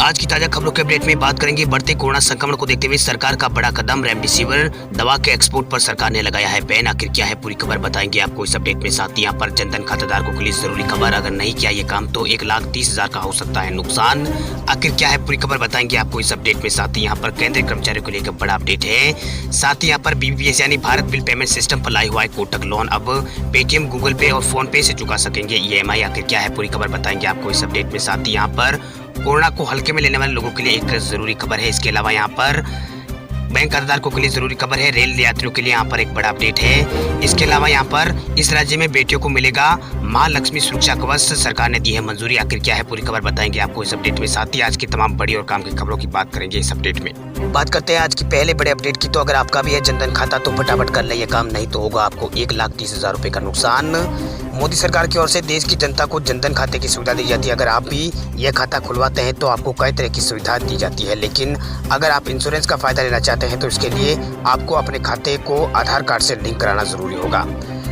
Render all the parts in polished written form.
आज की ताजा खबरों के अपडेट में बात करेंगे। बढ़ते कोरोना संक्रमण को देखते हुए सरकार का बड़ा कदम, रेमडेसिविर दवा के एक्सपोर्ट पर सरकार ने लगाया है बैन। आखिर क्या है पूरी खबर बताएंगे आपको इस अपडेट में। साथ ही यहाँ पर जनधन खाताधारकों के लिए जरूरी खबर, अगर नहीं किया ये काम तो 1,30,000 का हो सकता है नुकसान। आखिर क्या है पूरी खबर बताएंगे आपको इस अपडेट में। साथ ही यहाँ पर केंद्रीय कर्मचारियों को लेकर बड़ा अपडेट है। साथ ही यहाँ पर BBPS यानी भारत बिल पेमेंट सिस्टम पर लाया हुआ है कोटक लोन, अब पेटीएम, गूगल पे और फोन पे से चुका सकेंगे EMI। आखिर क्या है पूरी खबर बताएंगे आपको इस अपडेट में। साथ ही यहाँ पर कोरोना को हल्के में लेने वाले लोगों के लिए एक जरूरी खबर है। इसके अलावा यहाँ पर बैंक खाताधारकों के लिए जरूरी खबर है। रेल यात्रियों के लिए यहाँ पर एक बड़ा अपडेट है। इसके अलावा यहाँ पर इस राज्य में बेटियों को मिलेगा महालक्ष्मी सुरक्षा कवच, सरकार ने दी है मंजूरी। आखिर क्या है पूरी खबर बताएंगे आपको इस अपडेट में। साथ ही आज की तमाम बड़ी और काम की खबरों की बात करेंगे इस अपडेट में। बात करते हैं आज की पहले बड़े अपडेट की। तो अगर आपका भी है जनधन खाता तो फटाफट कर ले ये काम, नहीं तो होगा आपको 1,30,000 रुपए का नुकसान। मोदी सरकार की ओर से देश की जनता को जनधन खाते की सुविधा दी जाती है। अगर आप भी यह खाता खुलवाते हैं तो आपको कई तरह की सुविधा दी जाती है, लेकिन अगर आप इंश्योरेंस का फायदा लेना चाहते हैं तो इसके लिए आपको अपने खाते को आधार कार्ड से लिंक कराना जरूरी होगा।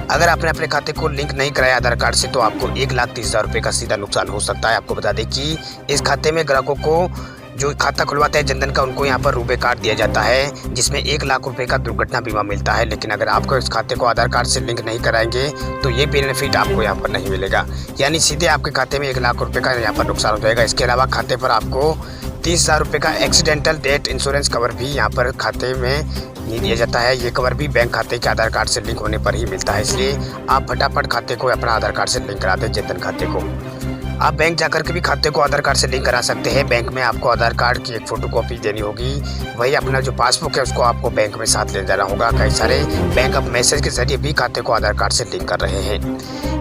अगर आपने अपने खाते को लिंक नहीं कराया आधार कार्ड से तो आपको 1,30,000 रुपए का सीधा नुकसान हो सकता है। आपको बता दें कि इस खाते में ग्राहकों को जो खाता खुलवाते हैं जनधन का, उनको यहाँ पर रुपए कार्ड दिया जाता है जिसमें 1,00,000 रुपए का दुर्घटना बीमा मिलता है। लेकिन अगर आपको इस खाते को आधार कार्ड से लिंक नहीं कराएंगे तो ये बेनिफिट आपको यहाँ पर नहीं मिलेगा, यानी सीधे आपके खाते में 1,00,000 रुपए का यहाँ पर नुकसान हो जाएगा। इसके अलावा खाते पर आपको 30,000 रुपए का एक्सीडेंटल डेथ इंश्योरेंस कवर भी यहाँ पर खाते में नहीं दिया जाता है। ये कवर भी बैंक खाते के आधार कार्ड से लिंक होने पर ही मिलता है, इसलिए आप फटाफट खाते को अपना आधार कार्ड से लिंक करा दें जनधन खाते को। आप बैंक जाकर के भी खाते को आधार कार्ड से लिंक करा सकते हैं। बैंक में आपको आधार कार्ड की एक फोटोकॉपी देनी होगी, वही अपना जो पासबुक है उसको आपको बैंक में साथ ले जाना होगा। कई सारे बैंक अब मैसेज के जरिए भी खाते को आधार कार्ड से लिंक कर रहे हैं।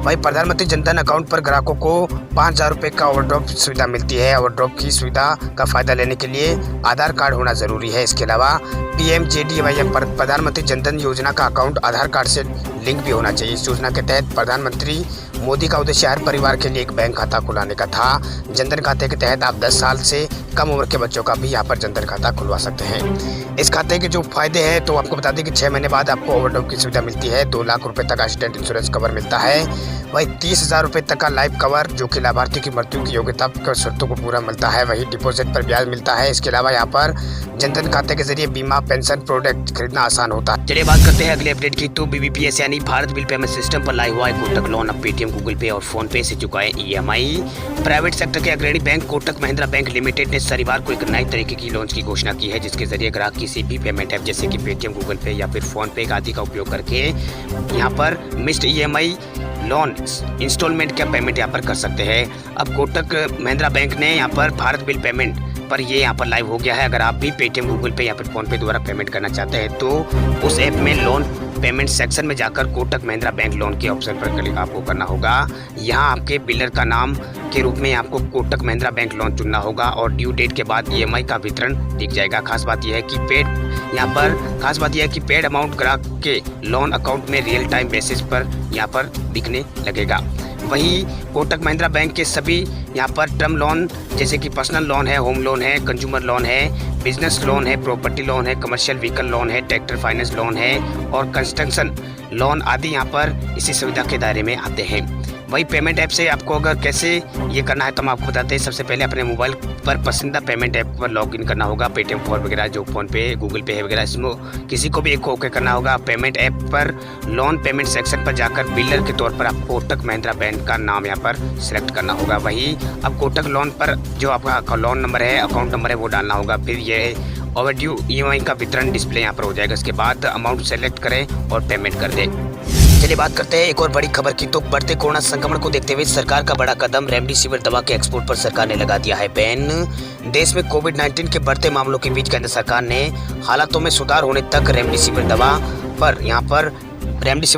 वही प्रधानमंत्री जनधन अकाउंट पर ग्राहकों को 5,000 रुपए का ओवरड्राफ्ट सुविधा मिलती है। ओवरड्राफ्ट की सुविधा का फायदा लेने के लिए आधार कार्ड होना जरूरी है। इसके अलावा PMJDY प्रधानमंत्री जनधन योजना का अकाउंट आधार कार्ड से लिंक भी होना चाहिए। इस योजना के तहत प्रधानमंत्री मोदी का उद्देश्य हर परिवार के लिए एक बैंक खाता खुलाने का था। जनधन खाते के तहत आप 10 साल से कम उम्र के बच्चों का भी यहाँ पर जनधन खाता खुलवा सकते हैं। इस खाते के जो फायदे हैं तो आपको बता दें कि 6 महीने बाद आपको ओवरड्राफ्ट की सुविधा मिलती है। 2,00,000 रुपए तक एक्सीडेंट इंश्योरेंस कवर मिलता है। वही 30,000 रुपए तक का लाइफ कवर जो कि लाभार्थी की मृत्यु की योग्यता की शर्तों को पूरा मिलता है। वही डिपॉजिट पर ब्याज मिलता है। इसके अलावा यहाँ पर जनधन खाते के जरिए बीमा, पेंशन प्रोडक्ट खरीदना आसान होता है। चलिए बात करते हैं अगले अपडेट की। तो BBPS यानी भारत बिल पेमेंट सिस्टम पर लाया हुआ है कोटक लोन, अब पेटीएम, गूगल पे और फोन पे से चुकाए EMI। प्राइवेट सेक्टर के अग्रणी bank Kotak Mahindra bank limited ने शनिवार को एक नई तरीके की लोन की घोषणा की है, जिसके जरिए ग्राहक किसी भी पेमेंट ऐप जैसे कि पेटीएम, गूगल पे या फिर फोन पे आदि का उपयोग करके यहाँ पर मिस्ड EMI लोन इंस्टॉलमेंट का पेमेंट यहाँ पर कर सकते हैं। अब कोटक महिंद्रा बैंक ने यहाँ पर भारत बिल पेमेंट पर ये यहाँ पर लाइव हो गया है। अगर आप भी पेटीएम, गूगल पे या फिर फोन पे द्वारा पेमेंट करना चाहते हैं तो उस ऐप में लोन पेमेंट सेक्शन में जाकर कोटक महिंद्रा बैंक लोन के ऑप्शन पर क्लिक आपको करना होगा। यहाँ आपके बिलर का नाम के रूप में आपको कोटक महिंद्रा बैंक लोन चुनना होगा और ड्यू डेट के बाद EMI का वितरण दिख जाएगा। खास बात यह है कि पेड अमाउंट ग्राहक के लोन अकाउंट में रियल टाइम बेसिस पर यहाँ पर दिखने लगेगा। वही कोटक महिंद्रा बैंक के सभी यहाँ पर टर्म लोन जैसे कि पर्सनल लोन है, होम लोन है, कंज्यूमर लोन है, बिजनेस लोन है, प्रॉपर्टी लोन है, कमर्शियल व्हीकल लोन है, ट्रैक्टर फाइनेंस लोन है और कंस्ट्रक्शन लोन आदि यहाँ पर इसी सुविधा के दायरे में आते हैं। वही पेमेंट ऐप से आपको अगर कैसे ये करना है तो हम आपको बताते हैं। सबसे पहले अपने मोबाइल पर पसंदीदा पेमेंट ऐप पर लॉगिन करना होगा। पेटीएम, फोन वगैरह जो फोन पे, गूगल पे है वगैरह, इसमें किसी को भी एक ओके करना होगा। पेमेंट ऐप पर लोन पेमेंट सेक्शन पर जाकर बिलर के तौर पर आप कोटक महिंद्रा बैंक का नाम यहाँ पर सिलेक्ट करना होगा। वही अब कोटक लोन पर जो आपका लोन नंबर है, अकाउंट नंबर है वो डालना होगा। फिर ये ओवरड्यू EMI का वितरण डिस्प्ले यहाँ पर हो जाएगा। इसके बाद अमाउंट सेलेक्ट करें और पेमेंट कर दें। चलिए बात करते हैं एक और बड़ी खबर की। तो बढ़ते कोरोना संक्रमण को देखते हुए सरकार का बड़ा कदम, रेमडेसिविर दवा के एक्सपोर्ट पर सरकार ने लगा दिया है बैन। देश में कोविड-19 के बढ़ते मामलों के बीच केंद्र सरकार ने हालातों में सुधार होने तक रेमडेसिविर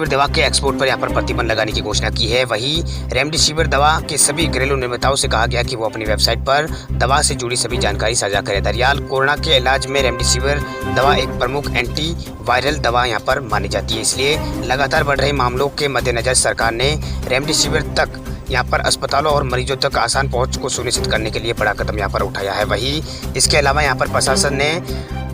दवा के एक्सपोर्ट पर यहाँ पर प्रतिबंध लगाने की घोषणा की है। वही रेमडेसिविर दवा के सभी घरेलू निर्माताओं से कहा गया कि वो अपनी वेबसाइट पर दवा से जुड़ी सभी जानकारी साझा करें। दरअसल कोरोना के इलाज में रेमडेसिविर दवा एक प्रमुख एंटी वायरल दवा यहाँ पर मानी जाती है, इसलिए लगातार बढ़ रहे मामलों के मद्देनजर सरकार ने रेमडेसिविर तक यहाँ पर अस्पतालों और मरीजों तक आसान पहुँच को सुनिश्चित करने के लिए बड़ा कदम यहाँ पर उठाया है। वही इसके अलावा यहाँ पर प्रशासन ने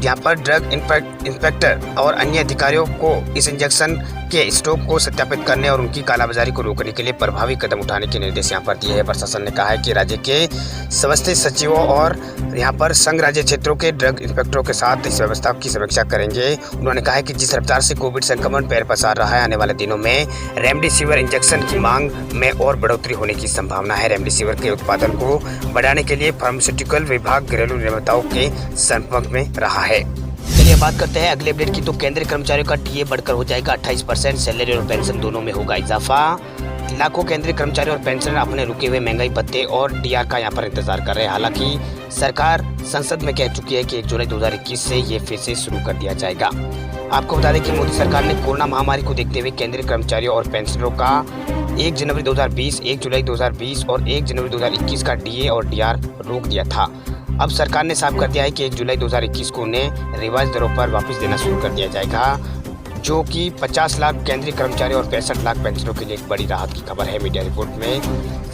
यहाँ पर ड्रग इंस्पेक्टर और अन्य अधिकारियों को इस इंजेक्शन के स्टॉक को सत्यापित करने और उनकी कालाबाजारी को रोकने के लिए प्रभावी कदम उठाने के निर्देश यहाँ पर दिए हैं। प्रशासन ने कहा है कि राज्य के समस्त सचिवों और यहाँ पर संघ राज्य क्षेत्रों के ड्रग इंस्पेक्टरों के साथ इस व्यवस्था की समीक्षा करेंगे। उन्होंने कहा है कि जिस रफ्तार से कोविड संक्रमण पैर पसार रहा है, आने वाले दिनों में रेमडेसिविर इंजेक्शन की मांग में और बढ़ोतरी होने की संभावना है। रेमडेसिविर के उत्पादन को बढ़ाने के लिए फार्मास्यूटिकल विभाग घरेलू निर्माताओं के संपर्क में रहा है। चलिए बात करते हैं अगले अपडेट की। तो केंद्रीय कर्मचारियों का डीए बढ़कर हो जाएगा 28%, सैलरी और पेंशन दोनों में होगा इजाफा। लाखों केंद्रीय कर्मचारी और पेंशनर अपने रुके हुए महंगाई भत्ते और डीआर का यहाँ पर इंतजार कर रहे हैं। हालांकि सरकार संसद में कह चुकी है कि 1 जुलाई 2021 से ये फिर से शुरू कर दिया जाएगा। आपको बता दें कि मोदी सरकार ने कोरोना महामारी को देखते हुए केंद्रीय कर्मचारियों और पेंशनरों का 1 जनवरी 2020, 1 जुलाई 2020 और 1 जनवरी 2021 का डीए और डीआर रोक दिया था। अब सरकार ने साफ कर दिया है कि 1 जुलाई 2021 को उन्हें रिवाइज दरों पर वापस देना शुरू कर दिया जाएगा, जो कि 50 लाख केंद्रीय कर्मचारी और 65 लाख पेंशनरों के लिए एक बड़ी राहत की खबर है। मीडिया रिपोर्ट में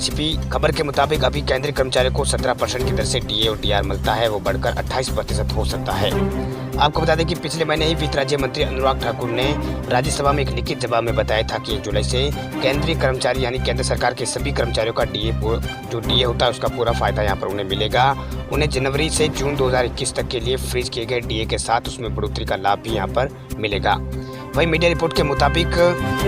छिपी खबर के मुताबिक अभी केंद्रीय कर्मचारियों को 17% की दर से डीए और डीआर मिलता है, वो बढ़कर 28% हो सकता है। आपको बता दें कि पिछले महीने ही वित्त राज्य मंत्री अनुराग ठाकुर ने राज्यसभा में एक लिखित जवाब में बताया था कि 1 जुलाई से केंद्रीय कर्मचारी यानी केंद्र सरकार के सभी कर्मचारियों का जो डीए होता है उसका पूरा फायदा यहाँ पर उन्हें मिलेगा। उन्हें जनवरी से जून 2021 तक के लिए फ्रीज किए गए डीए के साथ उसमें बढ़ोतरी का लाभ भी यहाँ पर मिलेगा। वहीं मीडिया रिपोर्ट के मुताबिक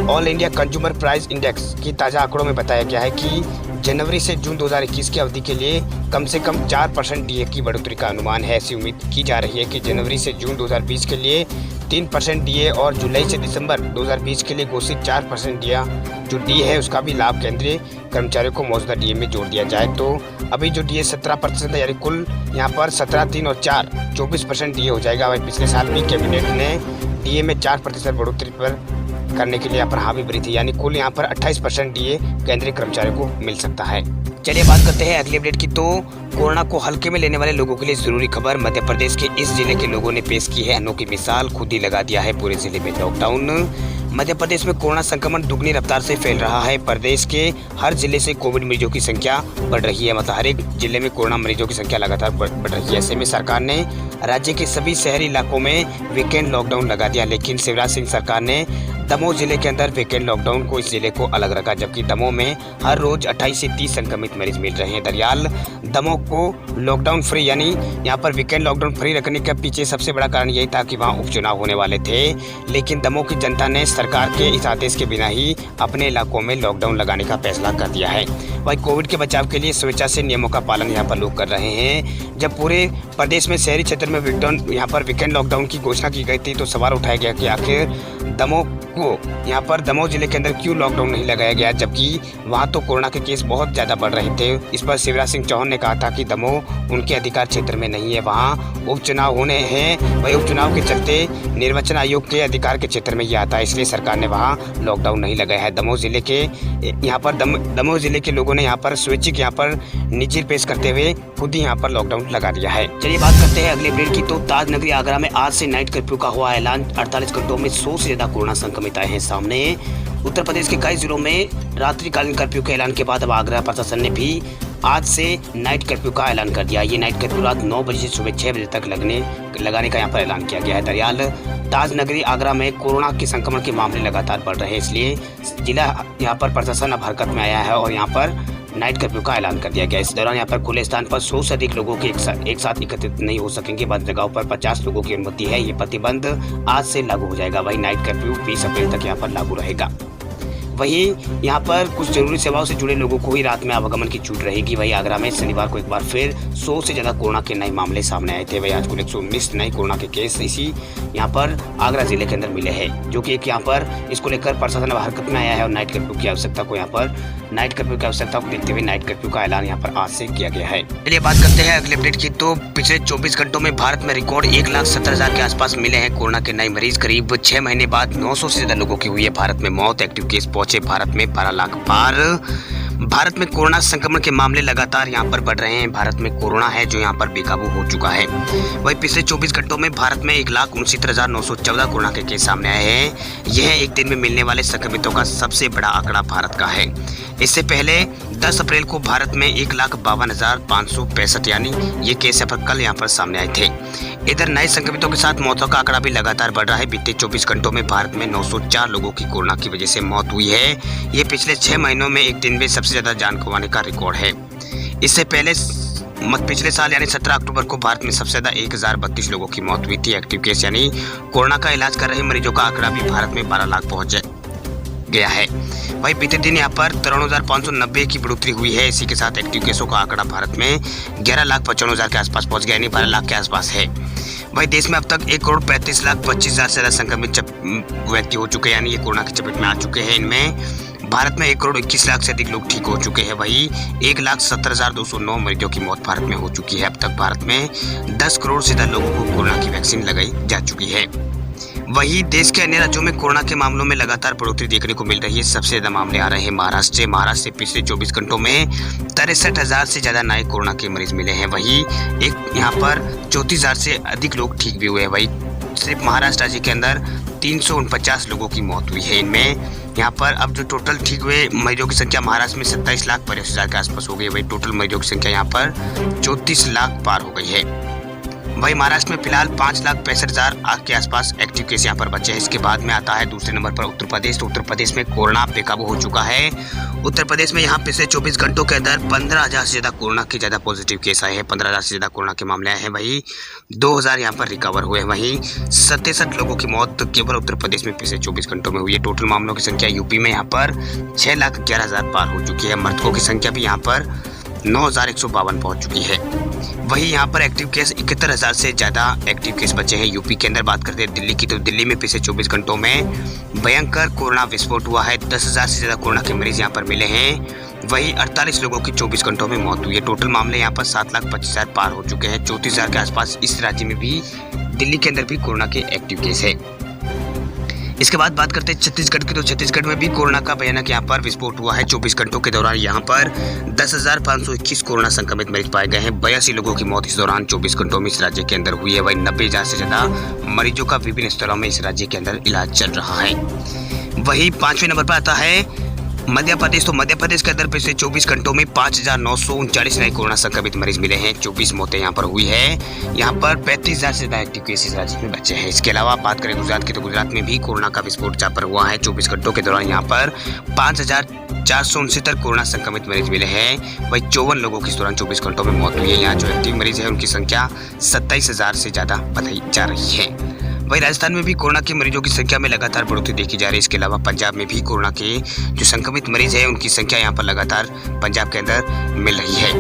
all India consumer price index की ताज़ा आंकड़ों में बताया गया है कि जनवरी से जून 2021 की अवधि के लिए कम से कम 4% डीए की बढ़ोतरी का अनुमान है। ऐसी उम्मीद की जा रही है कि जनवरी से जून 2020 के लिए 3% डीए और जुलाई से दिसंबर 2020 के लिए घोषित 4% डीए जो डीए है उसका भी लाभ केंद्रीय कर्मचारियों को मौजूदा डीए में जोड़ दिया जाए। तो अभी जो डीए 17% है, यानी कुल यहाँ पर 17, 3 और 4 24% डीए हो जाएगा। वहीं पिछले साल भी कैबिनेट ने डीए में 4% बढ़ोतरी पर करने के लिए यहाँ पर हामी भरी थी, यानी कुल यहाँ पर 28% डीए केंद्रीय कर्मचारियों को मिल सकता है। चलिए बात करते हैं अगली अपडेट की। तो कोरोना को हल्के में लेने वाले लोगों के लिए जरूरी खबर। मध्य प्रदेश के इस जिले के लोगों ने पेश की है अनोखी मिसाल, खुद ही लगा दिया है पूरे जिले में लॉकडाउन। मध्य प्रदेश में कोरोना संक्रमण दुगनी रफ्तार से फैल रहा है। प्रदेश के हर जिले से कोविड मरीजों की संख्या बढ़ रही है, मतलब हर एक जिले में कोरोना मरीजों की संख्या लगातार बढ़ रही है। ऐसे में सरकार ने राज्य के सभी शहरी इलाकों में वीकेंड लॉकडाउन लगा दिया, लेकिन शिवराज सिंह सरकार ने दमोह जिले के अंदर वीकेंड लॉकडाउन को इस जिले को अलग रखा, जबकि दमोह में हर रोज 28 से 30 संक्रमित मरीज मिल रहे हैं। दरअसल दमोह को लॉकडाउन फ्री यानी यहाँ पर वीकेंड लॉकडाउन फ्री रखने के पीछे सबसे बड़ा कारण यही था कि वहाँ उपचुनाव होने वाले थे, लेकिन दमोह की जनता ने सरकार के इस आदेश के बिना ही अपने इलाकों में लॉकडाउन लगाने का फैसला कर दिया है। वहीं कोविड के बचाव के लिए स्वेच्छा से नियमों का पालन यहाँ पर लोग कर रहे हैं। जब पूरे प्रदेश में शहरी क्षेत्र में यहाँ पर वीकेंड लॉकडाउन की घोषणा की गई थी तो सवाल उठाया गया कि आखिर यहाँ पर दमोह जिले के अंदर क्यों लॉकडाउन नहीं लगाया गया, जबकि वहाँ तो कोरोना के केस बहुत ज़्यादा बढ़ रहे थे। इस पर शिवराज सिंह चौहान ने कहा था कि दमोह उनके अधिकार क्षेत्र में नहीं है, वहाँ उपचुनाव होने हैं। वही उपचुनाव के चलते निर्वाचन आयोग के अधिकार के क्षेत्र में यह आता है, इसलिए सरकार ने वहाँ लॉकडाउन नहीं लगाया है। दमोह जिले के दमोह जिले के लोगों ने यहाँ पर स्वैच्छिक यहाँ पर निजी पेश करते हुए खुद ही यहाँ पर लॉकडाउन लगा दिया है। चलिए बात करते हैं अगले अपडेट की। तो ताज नगरी आगरा में आज से नाइट कर्फ्यू का हुआ ऐलान। 48 घंटों में 100 से ज्यादा कोरोना संक्रमित आए हैं सामने। उत्तर प्रदेश के कई जिलों में रात्रिकालीन कर्फ्यू के ऐलान के बाद अब आगरा प्रशासन ने भी आज से नाइट कर्फ्यू का ऐलान कर दिया। ये नाइट कर्फ्यू रात 9 बजे से सुबह 6 बजे तक लगाने का यहाँ पर ऐलान किया गया है। दरअसल ताज नगरी आगरा में कोरोना के संक्रमण के मामले लगातार बढ़ रहे हैं, इसलिए जिला यहाँ पर प्रशासन अब हरकत में आया है और यहाँ पर नाइट कर्फ्यू का ऐलान कर दिया गया। इस दौरान यहाँ पर खुले स्थान पर 100 से अधिक लोगों के एक साथ एकत्रित नहीं हो सकेंगे। बंद जगहों पर 50 लोगों की अनुमति है। ये प्रतिबंध आज से लागू हो जाएगा। वही नाइट कर्फ्यू 20 अप्रैल तक यहाँ पर लागू रहेगा। वहीं यहाँ पर कुछ जरूरी सेवाओं से जुड़े लोगों को ही रात में आवागमन की छूट रहेगी। वहीं आगरा में शनिवार को एक बार फिर 100 से ज़्यादा कोरोना के नए मामले सामने आए थे। वहीं आज कुल 119 नए कोरोना के केस इसी यहाँ पर आगरा जिले के अंदर मिले हैं, जो कि एक यहाँ पर इसको लेकर प्रशासन हरकत में आया है और नाइट कर्फ्यू की आवश्यकता को देखते हुए नाइट कर्फ्यू का ऐलान यहाँ पर आज से किया गया है। चलिए बात करते हैं अगले अपडेट की। तो पिछले 24 घंटों में भारत में रिकॉर्ड 1,70,000 के आसपास मिले हैं कोरोना के नए मरीज। करीब 6 महीने बाद 900 से ज्यादा लोगों की हुई है भारत में मौत। एक्टिव केस पहुंचे भारत में 12 लाख पार। भारत में कोरोना संक्रमण के मामले लगातार यहाँ पर बढ़ रहे हैं। भारत में कोरोना है जो यहाँ पर बेकाबू हो चुका है। वहीं पिछले 24 घंटों में भारत में 1,69,914 कोरोना के केस सामने आए हैं। यह एक दिन में मिलने वाले संक्रमितों का सबसे बड़ा आंकड़ा भारत का है। इससे पहले 10 अप्रैल को भारत में 1,52,565 यानी ये केस कल यहाँ पर सामने आए थे। इधर नए संक्रमितों के साथ मौतों का आंकड़ा भी लगातार बढ़ रहा है। बीते 24 घंटों में भारत में 904 लोगों की कोरोना की वजह से मौत हुई है। ये पिछले 6 महीनों में एक दिन में सबसे ज्यादा जान गंवाने का रिकॉर्ड है। इससे पहले पिछले साल यानी 17 अक्टूबर को भारत में सबसे ज्यादा 1032 लोगों की मौत हुई थी। एक्टिव केस यानी कोरोना का इलाज कर रहे मरीजों का आंकड़ा भी भारत में 12 लाख पहुंच गया है। वहीं बीते दिन यहाँ पर 53,590 की बढ़ोतरी हुई है। इसी के साथ एक्टिव केसों का आंकड़ा भारत में 11,95,000 के आसपास पहुंच गया, यानी 12 लाख के आसपास है। वहीं देश में अब तक 1,35,25,000 से ज्यादा संक्रमित व्यक्ति हो चुके हैं, यानी ये कोरोना की चपेट में आ चुके हैं। इनमें भारत में 1,21,00,000 से अधिक लोग ठीक हो चुके हैं। वहीं 1,70,209 मरीजों की मौत भारत में हो चुकी है। अब तक भारत में 10 करोड़ से ज्यादा लोगों को कोरोना की वैक्सीन लगाई जा चुकी है। वहीं देश के अन्य राज्यों में कोरोना के मामलों में लगातार बढ़ोतरी देखने को मिल रही है। सबसे ज्यादा मामले आ रहे हैं महाराष्ट्र से पिछले 24 घंटों में 63,000 से ज्यादा नए कोरोना के मरीज मिले हैं। वहीं यहाँ पर 34,000 से अधिक लोग ठीक भी हुए हैं। वहीं सिर्फ महाराष्ट्र राज्य के अंदर 349 लोगों की मौत हुई है। इनमें यहाँ पर अब जो टोटल ठीक हुए मरीजों की संख्या महाराष्ट्र में 27,82,000 के आसपास हो गई। वहीं टोटल मरीजों की संख्या यहाँ पर 34 लाख पार हो गई है। वहीं महाराष्ट्र में फिलहाल 5,65,000 के आसपास एक्टिव केस यहाँ पर बचे हैं। इसके बाद में आता है दूसरे नंबर पर उत्तर प्रदेश। तो उत्तर प्रदेश में कोरोना बेकाबू हो चुका है। उत्तर प्रदेश में यहाँ पिछले 24 घंटों के अंदर 15,000 से ज्यादा कोरोना के ज्यादा पॉजिटिव केस आए हैं। 15,000 से ज्यादा कोरोना के मामले आए हैं। वहीं 2,000 यहाँ पर रिकवर हुए हैं। वहीं 67 लोगों की मौत केवल उत्तर प्रदेश में पिछले 24 घंटों में हुई है। टोटल मामलों की संख्या यूपी में यहाँ पर 6,11,000 पार हो चुकी है। मृतकों की संख्या भी यहाँ पर 9,152 पहुंच चुकी है। वहीं यहाँ पर एक्टिव केस 71,000 से ज्यादा एक्टिव केस बचे हैं। यूपी के अंदर बात करते हैं दिल्ली की, तो दिल्ली में पिछले 24 घंटों में भयंकर कोरोना विस्फोट हुआ है। 10,000 से ज्यादा कोरोना के मरीज यहाँ पर मिले हैं। वहीं 48 लोगों की 24 घंटों में मौत हुई है। टोटल मामले यहाँ पर 7,25,000 पार हो चुके हैं। 34,000 के आसपास इस राज्य में भी, दिल्ली के अंदर भी कोरोना के एक्टिव केस है। इसके बाद बात करते हैं छत्तीसगढ़ की, तो छत्तीसगढ़ में भी कोरोना का भयानक यहाँ पर विस्फोट हुआ है। 24 घंटों के दौरान यहाँ पर 10,521 कोरोना संक्रमित मरीज पाए गए हैं। 82 लोगों की मौत इस दौरान 24 घंटों में इस राज्य के अंदर हुई है। वहीं 90,000 से ज्यादा मरीजों का विभिन्न स्तरों में इस राज्य के अंदर इलाज चल रहा है। वहीं 5वें नंबर पर आता है मध्य प्रदेश। तो मध्य प्रदेश के अंदर पिछले 24 घंटों में 5,939 नए कोरोना संक्रमित मरीज मिले हैं। 24 मौतें यहाँ पर हुई है। यहाँ पर 35,000 से ज्यादा एक्टिव केसेस राज्य में बचे हैं। इसके अलावा बात करें गुजरात की, तो गुजरात में भी कोरोना का विस्फोट जहाँ पर हुआ है। 24 घंटों के दौरान यहाँ पर 5,469 कोरोना संक्रमित मरीज मिले हैं। वही 54 लोगों की इस दौरान 24 घंटों में मौत हुई है। यहाँ जो एक्टिव मरीज है उनकी संख्या 27,000 से ज्यादा बताई जा रही है। वहीं राजस्थान में भी कोरोना के मरीजों की संख्या में लगातार बढ़ोतरी देखी जा रही है। इसके अलावा पंजाब में भी कोरोना के जो संक्रमित मरीज है उनकी संख्या यहाँ पर लगातार पंजाब के अंदर मिल रही है।